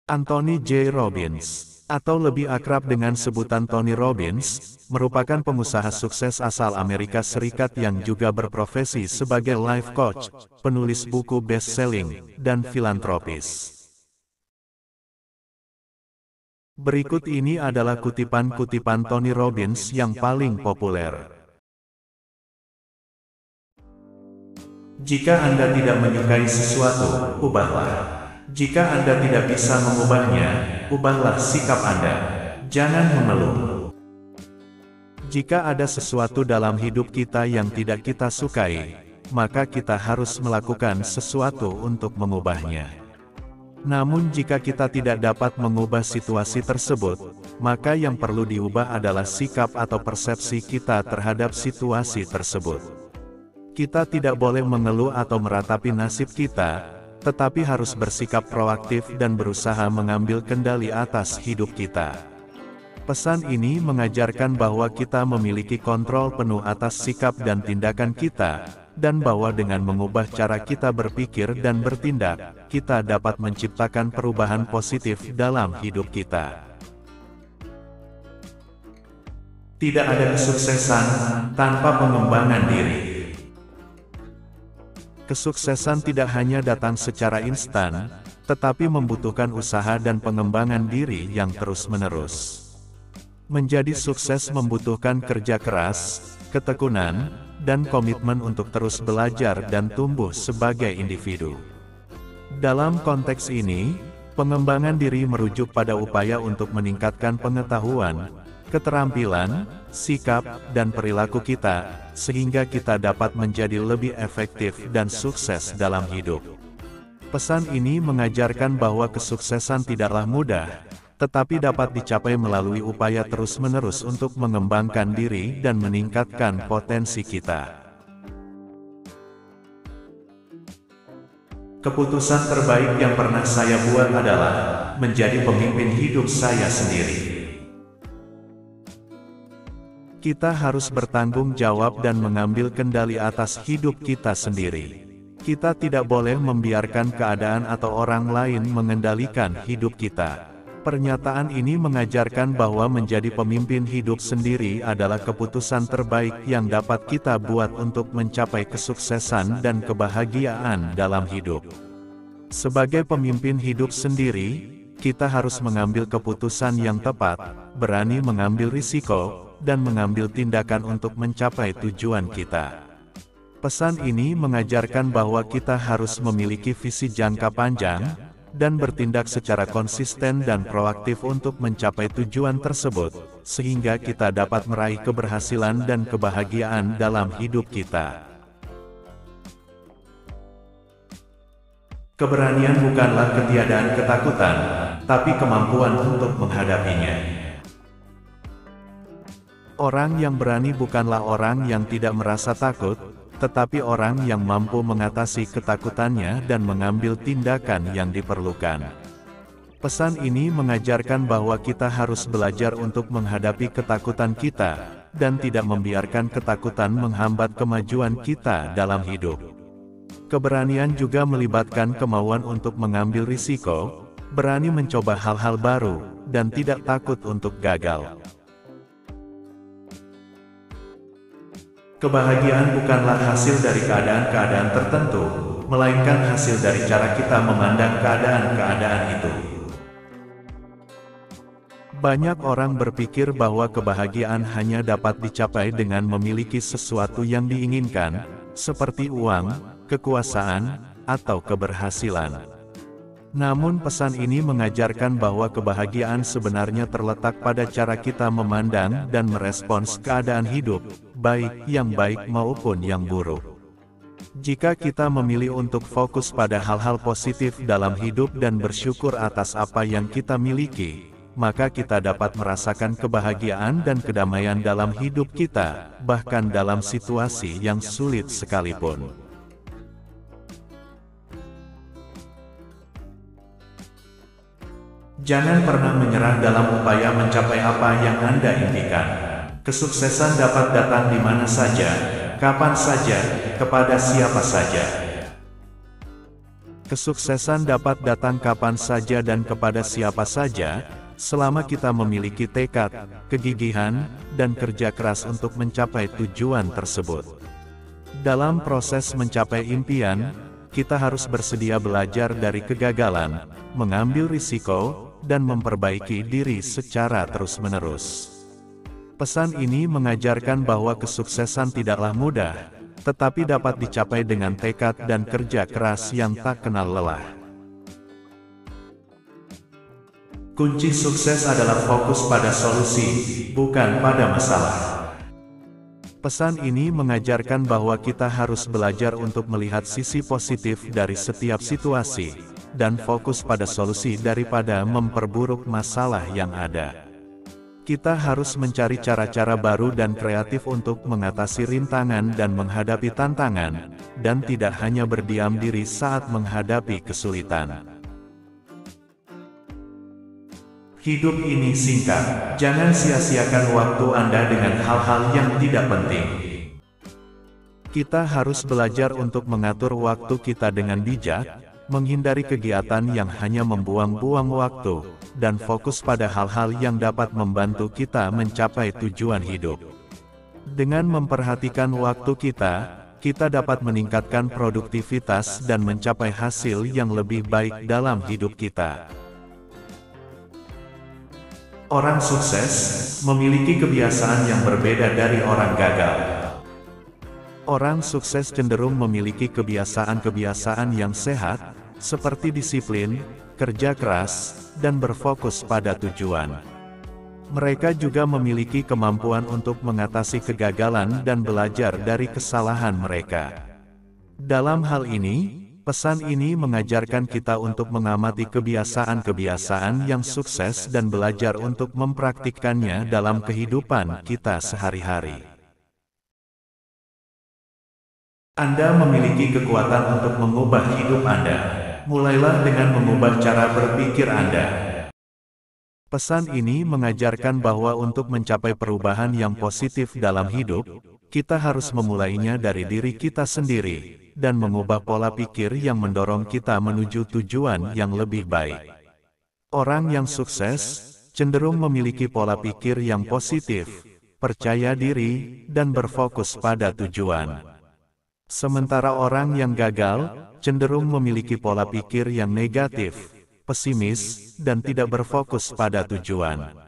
Anthony J. Robbins, atau lebih akrab dengan sebutan Tony Robbins, merupakan pengusaha sukses asal Amerika Serikat yang juga berprofesi sebagai life coach, penulis buku best-selling, dan filantropis. Berikut ini adalah kutipan-kutipan Tony Robbins yang paling populer. Jika Anda tidak menyukai sesuatu, ubahlah. Jika Anda tidak bisa mengubahnya, ubahlah sikap Anda. Jangan mengeluh. Jika ada sesuatu dalam hidup kita yang tidak kita sukai, maka kita harus melakukan sesuatu untuk mengubahnya. Namun jika kita tidak dapat mengubah situasi tersebut, maka yang perlu diubah adalah sikap atau persepsi kita terhadap situasi tersebut. Kita tidak boleh mengeluh atau meratapi nasib kita, tetapi harus bersikap proaktif dan berusaha mengambil kendali atas hidup kita. Pesan ini mengajarkan bahwa kita memiliki kontrol penuh atas sikap dan tindakan kita, dan bahwa dengan mengubah cara kita berpikir dan bertindak, kita dapat menciptakan perubahan positif dalam hidup kita. Tidak ada kesuksesan tanpa pengembangan diri. Kesuksesan tidak hanya datang secara instan, tetapi membutuhkan usaha dan pengembangan diri yang terus-menerus. Menjadi sukses membutuhkan kerja keras, ketekunan, dan komitmen untuk terus belajar dan tumbuh sebagai individu. Dalam konteks ini, pengembangan diri merujuk pada upaya untuk meningkatkan pengetahuan, keterampilan, sikap, dan perilaku kita, sehingga kita dapat menjadi lebih efektif dan sukses dalam hidup. Pesan ini mengajarkan bahwa kesuksesan tidaklah mudah, tetapi dapat dicapai melalui upaya terus-menerus untuk mengembangkan diri dan meningkatkan potensi kita. Keputusan terbaik yang pernah saya buat adalah menjadi pemimpin hidup saya sendiri. Kita harus bertanggung jawab dan mengambil kendali atas hidup kita sendiri. Kita tidak boleh membiarkan keadaan atau orang lain mengendalikan hidup kita. Pernyataan ini mengajarkan bahwa menjadi pemimpin hidup sendiri adalah keputusan terbaik yang dapat kita buat untuk mencapai kesuksesan dan kebahagiaan dalam hidup. Sebagai pemimpin hidup sendiri, kita harus mengambil keputusan yang tepat, berani mengambil risiko, dan mengambil tindakan untuk mencapai tujuan kita. Pesan ini mengajarkan bahwa kita harus memiliki visi jangka panjang, dan bertindak secara konsisten dan proaktif untuk mencapai tujuan tersebut, sehingga kita dapat meraih keberhasilan dan kebahagiaan dalam hidup kita. Keberanian bukanlah ketiadaan ketakutan, tapi kemampuan untuk menghadapinya. Orang yang berani bukanlah orang yang tidak merasa takut, tetapi orang yang mampu mengatasi ketakutannya dan mengambil tindakan yang diperlukan. Pesan ini mengajarkan bahwa kita harus belajar untuk menghadapi ketakutan kita, dan tidak membiarkan ketakutan menghambat kemajuan kita dalam hidup. Keberanian juga melibatkan kemauan untuk mengambil risiko, berani mencoba hal-hal baru, dan tidak takut untuk gagal. Kebahagiaan bukanlah hasil dari keadaan-keadaan tertentu, melainkan hasil dari cara kita memandang keadaan-keadaan itu. Banyak orang berpikir bahwa kebahagiaan hanya dapat dicapai dengan memiliki sesuatu yang diinginkan, seperti uang, kekuasaan, atau keberhasilan. Namun pesan ini mengajarkan bahwa kebahagiaan sebenarnya terletak pada cara kita memandang dan merespons keadaan hidup, baik yang baik maupun yang buruk. Jika kita memilih untuk fokus pada hal-hal positif dalam hidup dan bersyukur atas apa yang kita miliki, maka kita dapat merasakan kebahagiaan dan kedamaian dalam hidup kita, bahkan dalam situasi yang sulit sekalipun. Jangan pernah menyerah dalam upaya mencapai apa yang Anda impikan. Kesuksesan dapat datang di mana saja, kapan saja, kepada siapa saja. Kesuksesan dapat datang kapan saja dan kepada siapa saja, selama kita memiliki tekad, kegigihan, dan kerja keras untuk mencapai tujuan tersebut. Dalam proses mencapai impian, kita harus bersedia belajar dari kegagalan, mengambil risiko, dan memperbaiki diri secara terus-menerus. Pesan ini mengajarkan bahwa kesuksesan tidaklah mudah, tetapi dapat dicapai dengan tekad dan kerja keras yang tak kenal lelah. Kunci sukses adalah fokus pada solusi, bukan pada masalah. Pesan ini mengajarkan bahwa kita harus belajar untuk melihat sisi positif dari setiap situasi, dan fokus pada solusi daripada memperburuk masalah yang ada. Kita harus mencari cara-cara baru dan kreatif untuk mengatasi rintangan dan menghadapi tantangan, dan tidak hanya berdiam diri saat menghadapi kesulitan. Hidup ini singkat, jangan sia-siakan waktu Anda dengan hal-hal yang tidak penting. Kita harus belajar untuk mengatur waktu kita dengan bijak, menghindari kegiatan yang hanya membuang-buang waktu, dan fokus pada hal-hal yang dapat membantu kita mencapai tujuan hidup. Dengan memperhatikan waktu kita dapat meningkatkan produktivitas dan mencapai hasil yang lebih baik dalam hidup kita. Orang sukses memiliki kebiasaan yang berbeda dari orang gagal. Orang sukses cenderung memiliki kebiasaan-kebiasaan yang sehat, seperti disiplin, kerja keras, dan berfokus pada tujuan. Mereka juga memiliki kemampuan untuk mengatasi kegagalan dan belajar dari kesalahan mereka. Dalam hal ini, pesan ini mengajarkan kita untuk mengamati kebiasaan-kebiasaan yang sukses dan belajar untuk mempraktikkannya dalam kehidupan kita sehari-hari. Anda memiliki kekuatan untuk mengubah hidup Anda. Mulailah dengan mengubah cara berpikir Anda. Pesan ini mengajarkan bahwa untuk mencapai perubahan yang positif dalam hidup, kita harus memulainya dari diri kita sendiri, dan mengubah pola pikir yang mendorong kita menuju tujuan yang lebih baik. Orang yang sukses cenderung memiliki pola pikir yang positif, percaya diri, dan berfokus pada tujuan. Sementara orang yang gagal cenderung memiliki pola pikir yang negatif, pesimis, dan tidak berfokus pada tujuan.